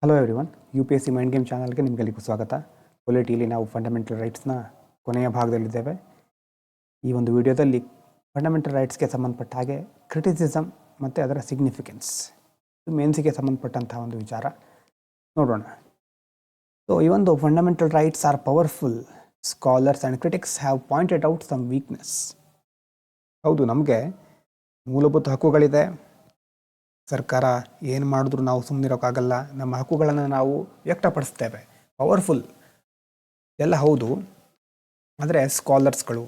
Hello everyone, UPSC mind game ಚಾನಲ್ಗೆ ನಿಮಗೆಲ್ಲರಿಗೂ ಸ್ವಾಗತ. ಪೊಲಿಟಿಲಿ ನಾವು ಫಂಡಮೆಂಟಲ್ ರೈಟ್ಸ್ನ ಕೊನೆಯ ಭಾಗದಲ್ಲಿದ್ದೇವೆ. ಈ ಒಂದು ವಿಡಿಯೋದಲ್ಲಿ ಫಂಡಮೆಂಟಲ್ ರೈಟ್ಸ್ಗೆ ಸಂಬಂಧಪಟ್ಟ ಹಾಗೆ ಕ್ರಿಟಿಸಿಸಮ್ ಮತ್ತು ಅದರ ಸಿಗ್ನಿಫಿಕೆನ್ಸ್, ಮೇನ್ಸಿಗೆ ಸಂಬಂಧಪಟ್ಟಂತಹ ಒಂದು ವಿಚಾರ ನೋಡೋಣ. ಸೊ ಈ ಒಂದು fundamental rights are powerful. Scholars and critics have pointed out some weakness. ಹೌದು, ನಮಗೆ ಮೂಲಭೂತ ಹಕ್ಕುಗಳಿದೆ. ಸರ್ಕಾರ ಏನು ಮಾಡಿದ್ರೂ ನಾವು ಸುಮ್ಮನಿರೋಕ್ಕಾಗಲ್ಲ. ನಮ್ಮ ಹಕ್ಕುಗಳನ್ನು ನಾವು ವ್ಯಕ್ತಪಡಿಸ್ತೇವೆ. ಪವರ್ಫುಲ್ ಎಲ್ಲ ಹೌದು, ಆದರೆ ಸ್ಕಾಲರ್ಸ್ಗಳು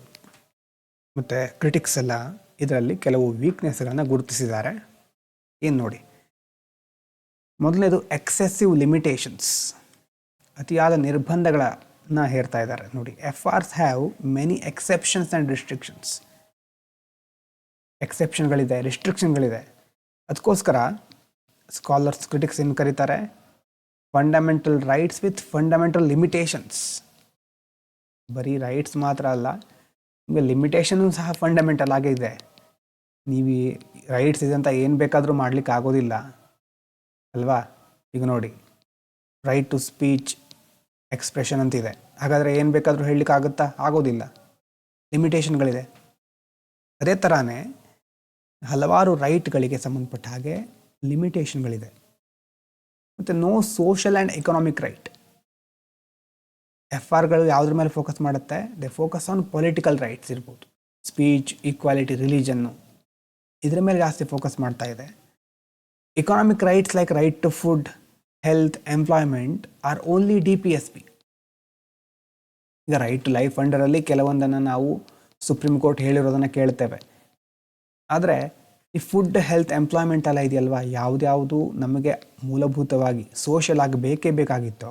ಮತ್ತು ಕ್ರಿಟಿಕ್ಸ್ ಎಲ್ಲ ಇದರಲ್ಲಿ ಕೆಲವು ವೀಕ್ನೆಸ್ಗಳನ್ನು ಗುರುತಿಸಿದ್ದಾರೆ. ಏನು ನೋಡಿ, ಮೊದಲನೇದು ಎಕ್ಸೆಸಿವ್ ಲಿಮಿಟೇಷನ್ಸ್, ಅತಿಯಾದ ನಿರ್ಬಂಧಗಳನ್ನು ಹೇರ್ತಾ ಇದ್ದಾರೆ. ನೋಡಿ, FRs have many exceptions and restrictions. ಎಕ್ಸೆಪ್ಷನ್ಗಳಿದೆ, ರಿಸ್ಟ್ರಿಕ್ಷನ್ಗಳಿದೆ. ಅದಕ್ಕೋಸ್ಕರ ಸ್ಕಾಲರ್ಸ್ ಕ್ರಿಟಿಕ್ಸ್ ಏನು ಕರೀತಾರೆ, fundamental rights with fundamental limitations. ಬರೀ ರೈಟ್ಸ್ ಮಾತ್ರ ಅಲ್ಲ, ನಿಮಗೆ ಲಿಮಿಟೇಷನು ಸಹ ಫಂಡಮೆಂಟಲ್ ಆಗೇ ಇದೆ. ನೀವು ರೈಟ್ಸ್ ಇದೆ ಅಂತ ಏನು ಬೇಕಾದರೂ ಮಾಡಲಿಕ್ಕೆ ಆಗೋದಿಲ್ಲ ಅಲ್ವಾ. ಈಗ ನೋಡಿ, ರೈಟ್ ಟು ಸ್ಪೀಚ್ ಎಕ್ಸ್ಪ್ರೆಷನ್ ಅಂತಿದೆ. ಹಾಗಾದರೆ ಏನು ಬೇಕಾದರೂ ಹೇಳಲಿಕ್ಕೆ ಆಗುತ್ತಾ? ಆಗೋದಿಲ್ಲ, ಲಿಮಿಟೇಷನ್ಗಳಿದೆ. ಅದೇ ಥರನೇ ಹಲವಾರು ರೈಟ್ಗಳಿಗೆ ಸಂಬಂಧಪಟ್ಟ ಹಾಗೆ ಲಿಮಿಟೇಷನ್ಗಳಿದೆ. ಮತ್ತು no social and economic right. FRಗಳು ಯಾವುದ್ರ ಮೇಲೆ ಫೋಕಸ್ ಮಾಡುತ್ತೆ? They focus on political rights ಇರ್ಬೋದು, ಸ್ಪೀಚ್, ಈಕ್ವಾಲಿಟಿ, ರಿಲಿಜನ್ನು, ಇದರ ಮೇಲೆ ಜಾಸ್ತಿ ಫೋಕಸ್ ಮಾಡ್ತಾ ಇದೆ. Economic rights like right to food, health, employment are only DPSP. ಈಗ ರೈಟ್ ಟು ಲೈಫ್ ಅಂಡರಲ್ಲಿ ಕೆಲವೊಂದನ್ನು ನಾವು ಸುಪ್ರೀಂ ಕೋರ್ಟ್ ಹೇಳಿರೋದನ್ನು ಕೇಳ್ತೇವೆ. ಆದರೆ ಈ ಫುಡ್, ಹೆಲ್ತ್, ಎಂಪ್ಲಾಯ್ಮೆಂಟ್ ಎಲ್ಲ ಇದೆಯಲ್ವಾ, ಯಾವುದ್ಯಾವುದು ನಮಗೆ ಮೂಲಭೂತವಾಗಿ ಸೋಷಲ್ ಆಗಿ ಬೇಕೇ ಬೇಕಾಗಿತ್ತೋ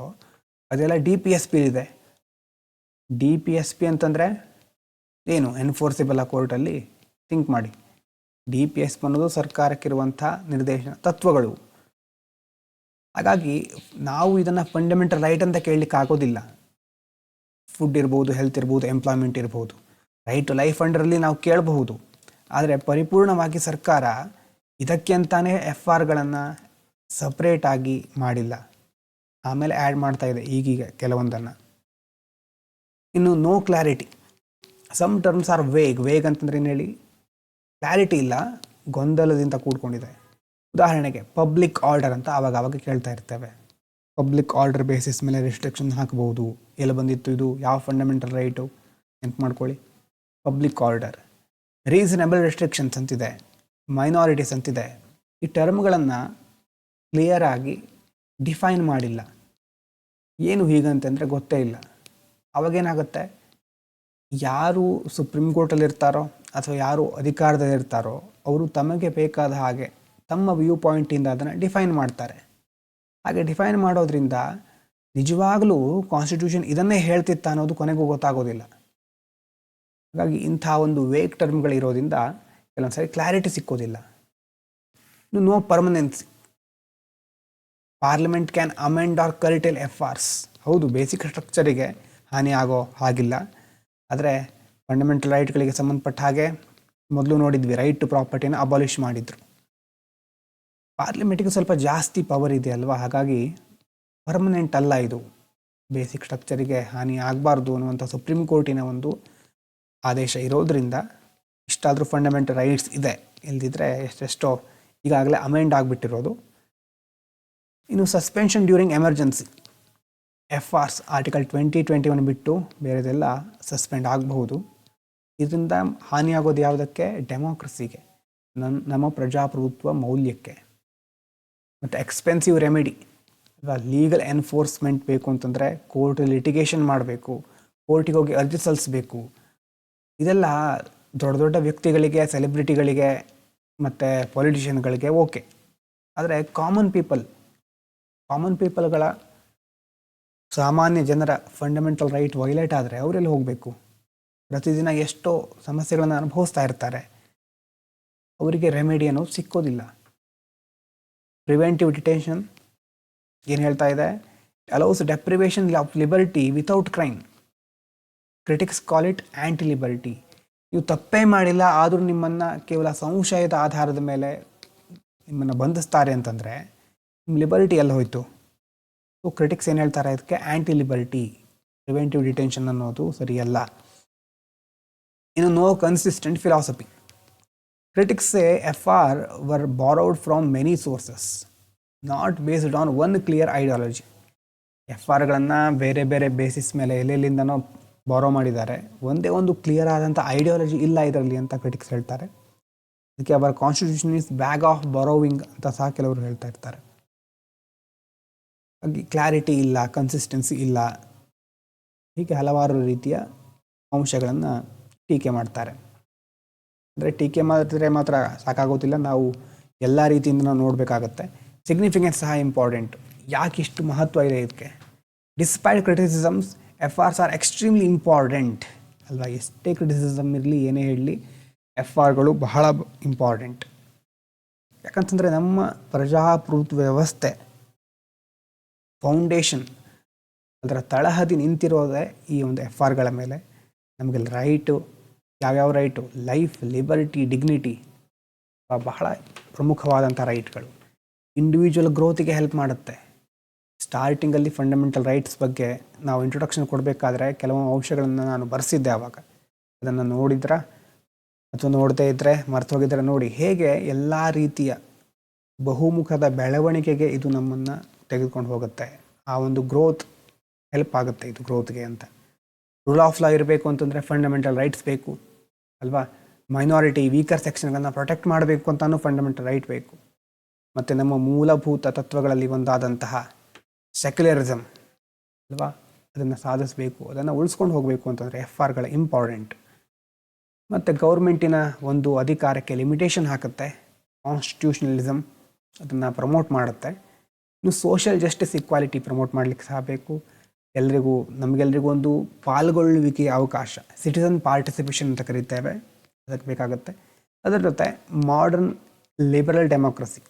ಅದೆಲ್ಲ DPSP ಇದೆ. DPSP ಅಂತಂದರೆ ಏನು? ಎನ್ಫೋರ್ಸಿಬಲ್ ಆ ಕೋರ್ಟಲ್ಲಿ ಥಿಂಕ್ ಮಾಡಿ. DPSP ಅನ್ನೋದು ಸರ್ಕಾರಕ್ಕಿರುವಂಥ ನಿರ್ದೇಶನ ತತ್ವಗಳು. ಹಾಗಾಗಿ ನಾವು ಇದನ್ನು ಫಂಡಮೆಂಟಲ್ ರೈಟ್ ಅಂತ ಕೇಳಲಿಕ್ಕೆ ಆಗೋದಿಲ್ಲ. ಫುಡ್ ಇರ್ಬೋದು, ಹೆಲ್ತ್ ಇರ್ಬೋದು, ಎಂಪ್ಲಾಯ್ಮೆಂಟ್ ಇರ್ಬೋದು, ರೈಟ್ ಟು ಲೈಫ್ ಅಂಡರಲ್ಲಿ ನಾವು ಕೇಳಬಹುದು. ಆದರೆ ಪರಿಪೂರ್ಣವಾಗಿ ಸರ್ಕಾರ ಇದಕ್ಕೆ ಅಂತಾನೆ FRಗಳನ್ನು ಸಪ್ರೇಟಾಗಿ ಮಾಡಿಲ್ಲ, ಆಮೇಲೆ ಆ್ಯಡ್ ಮಾಡ್ತಾ ಇದೆ ಈಗೀಗ ಕೆಲವೊಂದನ್ನು. ಇನ್ನು no clarity. Some terms are vague ಅಂತಂದ್ರೆ ಏನು ಹೇಳಿ? ಕ್ಲಾರಿಟಿ ಇಲ್ಲ, ಗೊಂದಲದಿಂದ ಕೂಡ್ಕೊಂಡಿದೆ. ಉದಾಹರಣೆಗೆ ಪಬ್ಲಿಕ್ ಆರ್ಡರ್ ಅಂತ ಆವಾಗ ಕೇಳ್ತಾ ಇರ್ತೇವೆ. ಪಬ್ಲಿಕ್ ಆರ್ಡರ್ ಬೇಸಿಸ್ ಮೇಲೆ ರಿಸ್ಟ್ರಿಕ್ಷನ್ ಹಾಕಬಹುದು. ಎಲ್ಲಿ ಬಂದಿತ್ತು ಇದು? ಯಾವ ಫಂಡಮೆಂಟಲ್ ರೈಟು? ನೆನ್ಪು ಮಾಡ್ಕೊಳ್ಳಿ, ಪಬ್ಲಿಕ್ ಆರ್ಡರ್. ರೀಸನಬಲ್ ರೆಸ್ಟ್ರಿಕ್ಷನ್ಸ್ ಅಂತಿದೆ, ಮೈನಾರಿಟೀಸ್ ಅಂತಿದೆ. ಈ ಟರ್ಮ್ಗಳನ್ನು ಕ್ಲಿಯರಾಗಿ ಡಿಫೈನ್ ಮಾಡಿಲ್ಲ. ಏನು ಹೀಗಂತಂದರೆ ಗೊತ್ತೇ ಇಲ್ಲ. ಅವಾಗೇನಾಗುತ್ತೆ, ಯಾರು ಸುಪ್ರೀಂ ಕೋರ್ಟಲ್ಲಿರ್ತಾರೋ ಅಥವಾ ಯಾರು ಅಧಿಕಾರದಲ್ಲಿರ್ತಾರೋ ಅವರು ತಮಗೆ ಬೇಕಾದ ಹಾಗೆ ತಮ್ಮ ವ್ಯೂ ಪಾಯಿಂಟಿಂದ ಅದನ್ನು ಡಿಫೈನ್ ಮಾಡ್ತಾರೆ. ಹಾಗೆ ಡಿಫೈನ್ ಮಾಡೋದ್ರಿಂದ ನಿಜವಾಗಲೂ ಕಾನ್ಸ್ಟಿಟ್ಯೂಷನ್ ಇದನ್ನೇ ಹೇಳ್ತಿತ್ತ ಅನ್ನೋದು ಕೊನೆಗೂ ಗೊತ್ತಾಗೋದಿಲ್ಲ. ಹಾಗಾಗಿ ಇಂಥ ಒಂದು ವೇಗ್ ಟರ್ಮ್ಗಳಿರೋದ್ರಿಂದ ಕೆಲವೊಂದು ಸಾರಿ ಕ್ಲಾರಿಟಿ ಸಿಕ್ಕೋದಿಲ್ಲ. ಇನ್ನು no permanency. Parliament can amend or curtail FRs. ಹೌದು, ಬೇಸಿಕ್ ಸ್ಟ್ರಕ್ಚರಿಗೆ ಹಾನಿ ಆಗೋ ಹಾಗಿಲ್ಲ. ಆದರೆ ಫಂಡಮೆಂಟಲ್ ರೈಟ್ಗಳಿಗೆ ಸಂಬಂಧಪಟ್ಟ ಹಾಗೆ ಮೊದಲು ನೋಡಿದ್ವಿ, ರೈಟ್ ಟು ಪ್ರಾಪರ್ಟಿನ ಅಬಾಲಿಷ್ ಮಾಡಿದ್ರು. ಪಾರ್ಲಿಮೆಂಟಿಗೆ ಸ್ವಲ್ಪ ಜಾಸ್ತಿ ಪವರ್ ಇದೆ ಅಲ್ವಾ, ಹಾಗಾಗಿ ಪರ್ಮನೆಂಟ್ ಅಲ್ಲ ಇದು. ಬೇಸಿಕ್ ಸ್ಟ್ರಕ್ಚರಿಗೆ ಹಾನಿ ಆಗಬಾರ್ದು ಅನ್ನುವಂಥ ಸುಪ್ರೀಂ ಕೋರ್ಟಿನ ಒಂದು ಆದೇಶ ಇರೋದ್ರಿಂದ ಇಷ್ಟಾದರೂ ಫಂಡಮೆಂಟಲ್ ರೈಟ್ಸ್ ಇದೆ. ಇಲ್ದಿದ್ರೆ ಎಷ್ಟೆಷ್ಟೋ ಈಗಾಗಲೇ ಅಮೆಂಡ್ ಆಗಿಬಿಟ್ಟಿರೋದು. ಇನ್ನು suspension during emergency. FRs article 2021 ಬಿಟ್ಟು ಬೇರೆದೆಲ್ಲ ಸಸ್ಪೆಂಡ್ ಆಗಬಹುದು. ಇದರಿಂದ ಹಾನಿಯಾಗೋದು ಯಾವುದಕ್ಕೆ? ಡೆಮೋಕ್ರಸಿಗೆ, ನಮ್ಮ ಪ್ರಜಾಪ್ರಭುತ್ವ ಮೌಲ್ಯಕ್ಕೆ. ಮತ್ತು ಎಕ್ಸ್ಪೆನ್ಸಿವ್ ರೆಮಿಡಿ. ಲೀಗಲ್ ಎನ್ಫೋರ್ಸ್ಮೆಂಟ್ ಬೇಕು ಅಂತಂದರೆ ಕೋರ್ಟ್ ಲಿಟಿಗೇಷನ್ ಮಾಡಬೇಕು, ಕೋರ್ಟಿಗೆ ಹೋಗಿ ಅರ್ಜಿ ಸಲ್ಲಿಸಬೇಕು. ಇದೆಲ್ಲ ದೊಡ್ಡ ದೊಡ್ಡ ವ್ಯಕ್ತಿಗಳಿಗೆ, ಸೆಲೆಬ್ರಿಟಿಗಳಿಗೆ ಮತ್ತು ಪೊಲಿಟಿಷಿಯನ್ಗಳಿಗೆ ಓಕೆ. ಆದರೆ ಕಾಮನ್ ಪೀಪಲ್ಗಳ, ಸಾಮಾನ್ಯ ಜನರ ಫಂಡಮೆಂಟಲ್ ರೈಟ್ ವೈಲೇಟ್ ಆದರೆ ಅವರೆಲ್ಲಿ ಹೋಗಬೇಕು? ಪ್ರತಿದಿನ ಎಷ್ಟೋ ಸಮಸ್ಯೆಗಳನ್ನು ಅನುಭವಿಸ್ತಾ ಇರ್ತಾರೆ. ಅವರಿಗೆ ರೆಮಿಡಿ ಅನ್ನೋದು ಸಿಕ್ಕೋದಿಲ್ಲ. ಪ್ರಿವೆಂಟಿವ್ ಡಿಟೆನ್ಷನ್ ಏನು ಹೇಳ್ತಾ ಇದೆ? Allows deprivation of liberty without crime. Critics call it anti liberty. ನೀವು ತಪ್ಪೇ ಮಾಡಿಲ್ಲ, ಆದರೂ ನಿಮ್ಮನ್ನು ಕೇವಲ ಸಂಶಯದ ಆಧಾರದ ಮೇಲೆ ನಿಮ್ಮನ್ನು ಬಂಧಿಸ್ತಾರೆ ಅಂತಂದರೆ ನಿಮ್ಮ ಲಿಬರ್ಟಿ ಎಲ್ಲ ಹೋಯಿತು. ಸೊ ಕ್ರಿಟಿಕ್ಸ್ ಏನು ಹೇಳ್ತಾರೆ ಇದಕ್ಕೆ, ಆ್ಯಂಟಿ ಲಿಬರ್ಟಿ, ಪ್ರಿವೆಂಟಿವ್ ಡಿಟೆನ್ಷನ್ ಅನ್ನೋದು ಸರಿಯಲ್ಲ. ಇನ್ನು no consistent philosophy. Critics say FR were borrowed from many sources, not based on one clear ideology. FRಗಳನ್ನು ಬೇರೆ ಬೇರೆ ಬೇಸಿಸ್ ಮೇಲೆ ಎಲ್ಲೆಲ್ಲಿಂದನೋ ಬಾರೋ ಮಾಡಿದ್ದಾರೆ, ಒಂದೇ ಒಂದು ಕ್ಲಿಯರ್ ಆದಂಥ ಐಡಿಯಾಲಜಿ ಇಲ್ಲ ಇದರಲ್ಲಿ ಅಂತ ಕ್ರಿಟಿಕ್ಸ್ ಹೇಳ್ತಾರೆ. ಅದಕ್ಕೆ ಅವರ constitution is bag of borrowing ಅಂತ ಸಹ ಕೆಲವರು ಹೇಳ್ತಾ ಇರ್ತಾರೆ. ಹಾಗೆ ಕ್ಲಾರಿಟಿ ಇಲ್ಲ, ಕನ್ಸಿಸ್ಟೆನ್ಸಿ ಇಲ್ಲ, ಹೀಗೆ ಹಲವಾರು ರೀತಿಯ ಅಂಶಗಳನ್ನು ಟೀಕೆ ಮಾಡ್ತಾರೆ. ಅಂದರೆ ಟೀಕೆ ಮಾಡಿದ್ರೆ ಮಾತ್ರ ಸಾಕಾಗೋದಿಲ್ಲ, ನಾವು ಎಲ್ಲ ರೀತಿಯಿಂದ ನಾವು ನೋಡಬೇಕಾಗತ್ತೆ. ಸಿಗ್ನಿಫಿಕೆನ್ಸ್ ಸಹ ಇಂಪಾರ್ಟೆಂಟ್. ಯಾಕೆ ಇಷ್ಟು ಮಹತ್ವ ಇದೆ ಇದಕ್ಕೆ? Despite criticisms FRs are extremely important ಅಲ್ವಾ. ಎಷ್ಟೇ ಕ್ರಿಟಿಸಿಸಮ್ ಇರಲಿ, ಏನೇ ಹೇಳಲಿ, FRಗಳು ಬಹಳ ಇಂಪಾರ್ಟೆಂಟ್. ಯಾಕಂತಂದರೆ ನಮ್ಮ ಪ್ರಜಾಪ್ರಭುತ್ವ ವ್ಯವಸ್ಥೆ ಫೌಂಡೇಶನ್, ಅದರ ತಳಹದಿ ನಿಂತಿರೋದೇ ಈ ಒಂದು FRಗಳ ಮೇಲೆ. ನಮಗೆ ರೈಟು, ಯಾವ್ಯಾವ ರೈಟು, ಲೈಫ್, ಲಿಬರ್ಟಿ, ಡಿಗ್ನಿಟಿ ಬಹಳ ಪ್ರಮುಖವಾದಂಥ ರೈಟ್ಗಳು. ಇಂಡಿವಿಜುವಲ್ ಗ್ರೋತಿಗೆ ಹೆಲ್ಪ್ ಮಾಡುತ್ತೆ. ಸ್ಟಾರ್ಟಿಂಗಲ್ಲಿ ಫಂಡಮೆಂಟಲ್ ರೈಟ್ಸ್ ಬಗ್ಗೆ ನಾವು ಇಂಟ್ರೊಡಕ್ಷನ್ ಕೊಡಬೇಕಾದ್ರೆ ಕೆಲವು ಅಂಶಗಳನ್ನು ನಾನು ಬರೆಸಿದ್ದೆ. ಆವಾಗ ಅದನ್ನು ನೋಡಿದ್ರೆ ಅಥವಾ ನೋಡದೇ ಇದ್ದರೆ ಮರ್ತೋಗಿದ್ರೆ ನೋಡಿ, ಹೇಗೆ ಎಲ್ಲ ರೀತಿಯ ಬಹುಮುಖದ ಬೆಳವಣಿಗೆಗೆ ಇದು ನಮ್ಮನ್ನು ತೆಗೆದುಕೊಂಡು ಹೋಗುತ್ತೆ. ಆ ಒಂದು ಗ್ರೋತ್ ಹೆಲ್ಪ್ ಆಗುತ್ತೆ ಇದು ಗ್ರೋತ್ಗೆ ಅಂತ. ರೂಲ್ ಆಫ್ ಲಾ ಇರಬೇಕು ಅಂತಂದರೆ ಫಂಡಮೆಂಟಲ್ ರೈಟ್ಸ್ ಬೇಕು ಅಲ್ವಾ. ಮೈನಾರಿಟಿ, ವೀಕರ್ ಸೆಕ್ಷನ್ಗಳನ್ನು ಪ್ರೊಟೆಕ್ಟ್ ಮಾಡಬೇಕು ಅಂತಾನು ಫಂಡಮೆಂಟಲ್ ರೈಟ್ ಬೇಕು. ಮತ್ತು ನಮ್ಮ ಮೂಲಭೂತ ತತ್ವಗಳಲ್ಲಿ ಒಂದಾದಂತಹ ಸೆಕ್ಯುಲರಿಸಮ್ ಅಲ್ವಾ, ಅದನ್ನು ಸಾಧಿಸಬೇಕು, ಅದನ್ನು ಉಳಿಸ್ಕೊಂಡು ಹೋಗಬೇಕು ಅಂತಂದರೆ FRಗಳ ಇಂಪಾರ್ಟೆಂಟ್. ಮತ್ತು ಗೌರ್ಮೆಂಟಿನ ಒಂದು ಅಧಿಕಾರಕ್ಕೆ ಲಿಮಿಟೇಷನ್ ಹಾಕುತ್ತೆ. ಕಾನ್ಸ್ಟಿಟ್ಯೂಷನಲಿಸಮ್ ಅದನ್ನು ಪ್ರಮೋಟ್ ಮಾಡುತ್ತೆ. ಇನ್ನು ಸೋಷಿಯಲ್ ಜಸ್ಟಿಸ್, ಇಕ್ವಾಲಿಟಿ ಪ್ರಮೋಟ್ ಮಾಡಲಿಕ್ಕೆ ಸಹ ಬೇಕು. ನಮಗೆಲ್ರಿಗೂ ಒಂದು ಪಾಲ್ಗೊಳ್ಳುವಿಕೆಯ ಅವಕಾಶ, ಸಿಟಿಸನ್ ಪಾರ್ಟಿಸಿಪೇಷನ್ ಅಂತ ಕರಿತೇವೆ, ಅದಕ್ಕೆ ಬೇಕಾಗುತ್ತೆ. ಅದರ ಜೊತೆ ಮಾಡರ್ನ್ ಲಿಬರಲ್ ಡೆಮೋಕ್ರಸಿ,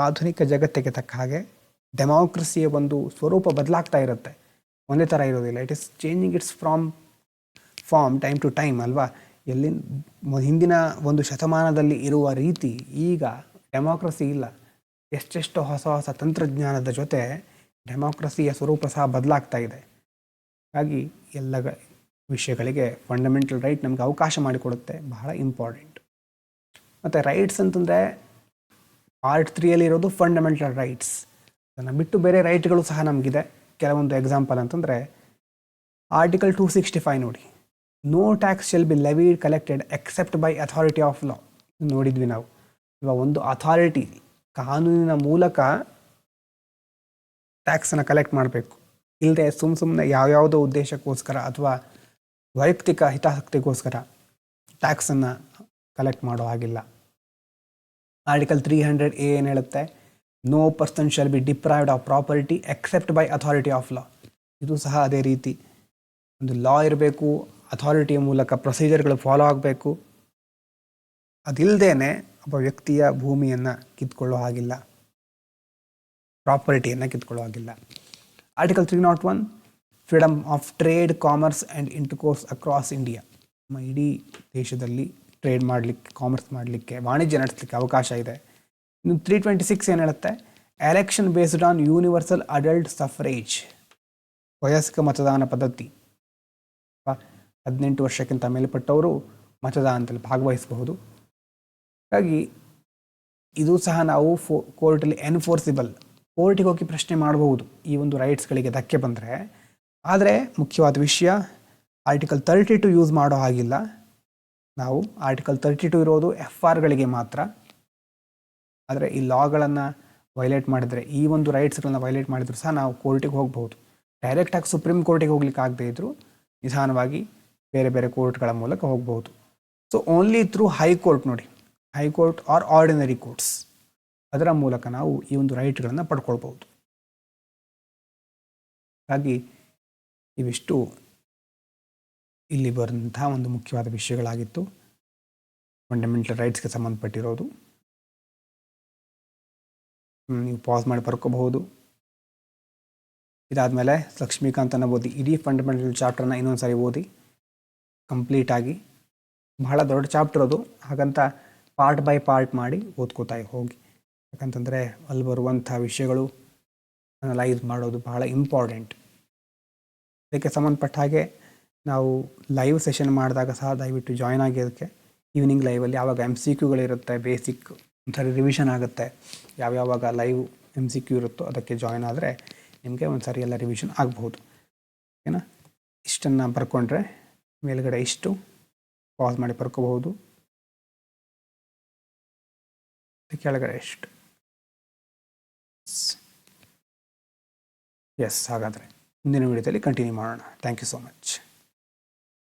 ಆಧುನಿಕ ಜಗತ್ತಿಗೆ ತಕ್ಕ ಹಾಗೆ ಡೆಮೋಕ್ರಸಿಯ ಒಂದು ಸ್ವರೂಪ ಬದಲಾಗ್ತಾ ಇರುತ್ತೆ, ಒಂದೇ ಥರ ಇರೋದಿಲ್ಲ. It is changing its form time to time ಅಲ್ವಾ. ಹಿಂದಿನ ಒಂದು ಶತಮಾನದಲ್ಲಿ ಇರುವ ರೀತಿ ಈಗ ಡೆಮೋಕ್ರಸಿ ಇಲ್ಲ. ಎಷ್ಟೆಷ್ಟು ಹೊಸ ಹೊಸ ತಂತ್ರಜ್ಞಾನದ ಜೊತೆ ಡೆಮೋಕ್ರಸಿಯ ಸ್ವರೂಪ ಸಹ ಬದಲಾಗ್ತಾ ಇದೆ. ಹಾಗಾಗಿ ಎಲ್ಲ ವಿಷಯಗಳಿಗೆ ಫಂಡಮೆಂಟಲ್ ರೈಟ್ ನಮಗೆ ಅವಕಾಶ ಮಾಡಿಕೊಡುತ್ತೆ, ಬಹಳ ಇಂಪಾರ್ಟೆಂಟ್. ಮತ್ತು ರೈಟ್ಸ್ ಅಂತಂದರೆ ಪಾರ್ಟ್ 3 ಇರೋದು ಫಂಡಮೆಂಟಲ್ ರೈಟ್ಸ್. ಅದನ್ನು ಬಿಟ್ಟು ಬೇರೆ ರೈಟ್ಗಳು ಸಹ ನಮಗಿದೆ. ಕೆಲವೊಂದು ಎಕ್ಸಾಂಪಲ್ ಅಂತಂದರೆ ಆರ್ಟಿಕಲ್ 265 ನೋಡಿ, no tax shall be levied collected except by authority of law. ನೋಡಿದ್ವಿ ನಾವು. ಇವಾಗ ಒಂದು ಅಥಾರಿಟಿ ಕಾನೂನಿನ ಮೂಲಕ ಟ್ಯಾಕ್ಸನ್ನು ಕಲೆಕ್ಟ್ ಮಾಡಬೇಕು, ಇಲ್ಲದೆ ಸುಮ್ಮನೆ ಯಾವ್ಯಾವುದೋ ಉದ್ದೇಶಕ್ಕೋಸ್ಕರ ಅಥವಾ ವೈಯಕ್ತಿಕ ಹಿತಾಸಕ್ತಿಗೋಸ್ಕರ ಟ್ಯಾಕ್ಸನ್ನು ಕಲೆಕ್ಟ್ ಮಾಡೋ ಹಾಗಿಲ್ಲ. ಆರ್ಟಿಕಲ್ 300A ಏನು ಹೇಳುತ್ತೆ, no person shall be deprived of property except by authority of law. ಇದು ಸಹ ಅದೇ ರೀತಿ. ಒಂದು ಲಾ ಇರಬೇಕು, ಅಥಾರಿಟಿಯ ಮೂಲಕ ಪ್ರೊಸೀಜರ್ಗಳು ಫಾಲೋ ಆಗಬೇಕು. ಅದಿಲ್ಲದೇ ಒಬ್ಬ ವ್ಯಕ್ತಿಯ ಭೂಮಿಯನ್ನು ಕಿತ್ಕೊಳ್ಳೋ ಹಾಗಿಲ್ಲ, ಪ್ರಾಪರ್ಟಿಯನ್ನು ಕಿತ್ಕೊಳ್ಳೋ ಹಾಗಿಲ್ಲ. Article 301, freedom of trade, commerce and intercourse across India. ನಮ್ಮ ಇಡೀ ದೇಶದಲ್ಲಿ ಟ್ರೇಡ್ ಮಾಡಲಿಕ್ಕೆ, ಕಾಮರ್ಸ್ ಮಾಡಲಿಕ್ಕೆ, ವಾಣಿಜ್ಯ ನಡೆಸಲಿಕ್ಕೆ ಅವಕಾಶ ಇದೆ. ಇನ್ನು 326 ಏನು ಹೇಳುತ್ತೆ, election based on universal adult suffrage, ವಯಸ್ಕ ಮತದಾನ ಪದ್ಧತಿ. 18 ವರ್ಷಕ್ಕಿಂತ ಮೇಲ್ಪಟ್ಟವರು ಮತದಾನದಲ್ಲಿ ಭಾಗವಹಿಸಬಹುದು. ಹಾಗಾಗಿ ಇದು ಸಹ ನಾವು ಕೋರ್ಟಲ್ಲಿ ಎನ್ಫೋರ್ಸಿಬಲ್, ಕೋರ್ಟಿಗೆ ಹೋಗಿ ಪ್ರಶ್ನೆ ಮಾಡಬಹುದು ಈ ಒಂದು ರೈಟ್ಸ್ಗಳಿಗೆ ಧಕ್ಕೆ ಬಂದರೆ. ಆದರೆ ಮುಖ್ಯವಾದ ವಿಷಯ, ಆರ್ಟಿಕಲ್ 32 ಯೂಸ್ ಮಾಡೋ ಹಾಗಿಲ್ಲ ನಾವು. ಆರ್ಟಿಕಲ್ 32 ಇರೋದು FRಗಳಿಗೆ ಮಾತ್ರ. ಆದರೆ ಈ ಲಾಗಳನ್ನು ವೈಲೇಟ್ ಮಾಡಿದರೆ, ಈ ಒಂದು ರೈಟ್ಸ್ಗಳನ್ನು ವೈಲೇಟ್ ಮಾಡಿದ್ರು ಸಹ ನಾವು ಕೋರ್ಟಿಗೆ ಹೋಗ್ಬೋದು. ಡೈರೆಕ್ಟಾಗಿ ಸುಪ್ರೀಂ ಕೋರ್ಟಿಗೆ ಹೋಗ್ಲಿಕ್ಕೆ ಆಗದೇ ಇದ್ದರೂ ನಿಧಾನವಾಗಿ ಬೇರೆ ಬೇರೆ ಕೋರ್ಟ್ಗಳ ಮೂಲಕ ಹೋಗ್ಬೋದು. ಸೊ ಓನ್ಲಿ ಥ್ರೂ ಹೈಕೋರ್ಟ್ ನೋಡಿ, ಹೈಕೋರ್ಟ್ ಆರ್ ಆರ್ಡಿನರಿ ಕೋರ್ಟ್ಸ್, ಅದರ ಮೂಲಕ ನಾವು ಈ ಒಂದು ರೈಟ್ಗಳನ್ನು ಪಡ್ಕೊಳ್ಬೋದು. ಹಾಗಾಗಿ ಇವಿಷ್ಟು ಇಲ್ಲಿ ಬರುವಂತಹ ಒಂದು ಮುಖ್ಯವಾದ ವಿಷಯಗಳಾಗಿತ್ತು, ಫಂಡಮೆಂಟಲ್ ರೈಟ್ಸ್ಗೆ ಸಂಬಂಧಪಟ್ಟಿರೋದು. ನೀವು ಪಾಸ್ ಮಾಡಿ ಬರ್ಕೋಬಹುದು. ಇದಾದಮೇಲೆ ಲಕ್ಷ್ಮೀಕಾಂತನ ಓದಿ, ಇಡೀ ಫಂಡಮೆಂಟಲ್ ಚಾಪ್ಟರ್ನ ಇನ್ನೊಂದು ಸಾರಿ ಓದಿ ಕಂಪ್ಲೀಟಾಗಿ. ಬಹಳ ದೊಡ್ಡ ಚಾಪ್ಟರ್ ಅದು, ಹಾಗಂತ ಪಾರ್ಟ್ ಬೈ ಪಾರ್ಟ್ ಮಾಡಿ ಓದ್ಕೋತಾ ಹೋಗಿ. ಯಾಕಂತಂದರೆ ಅಲ್ಲಿ ಬರುವಂಥ ವಿಷಯಗಳು ಅನಲೈಸ್ ಮಾಡೋದು ಬಹಳ ಇಂಪಾರ್ಟೆಂಟ್. ಅದಕ್ಕೆ ಸಂಬಂಧಪಟ್ಟ ಹಾಗೆ ನಾವು ಲೈವ್ ಸೆಷನ್ ಮಾಡಿದಾಗ ಸಹ ದಯವಿಟ್ಟು ಜಾಯ್ನ್ ಆಗಿ. ಅದಕ್ಕೆ ಈವ್ನಿಂಗ್ ಲೈವಲ್ಲಿ ಯಾವಾಗ MCQಗಳಿರುತ್ತೆ, ಬೇಸಿಕ್ ಒಂದ್ಸರಿ ರಿವಿಷನ್ ಆಗುತ್ತೆ. ಯಾವ್ಯಾವಾಗ ಲೈವ್ MCQ ಇರುತ್ತೋ ಅದಕ್ಕೆ ಜಾಯ್ನ್ ಆದರೆ ನಿಮಗೆ ಒಂದು ಸರಿ ಎಲ್ಲ ರಿವಿಷನ್ ಆಗಬಹುದು. ಓಕೆನಾ? ಇಷ್ಟನ್ನು ಬರ್ಕೊಂಡ್ರೆ ಮೇಲ್ಗಡೆ ಇಷ್ಟು ಪಾಸ್ ಮಾಡಿ ಬರ್ಕೋಬಹುದು, ಕೆಳಗಡೆ ಎಷ್ಟು. ಎಸ್, ಹಾಗಾದರೆ ಮುಂದಿನ ವಿಡಿಯೋದಲ್ಲಿ ಕಂಟಿನ್ಯೂ ಮಾಡೋಣ. Thank you so much.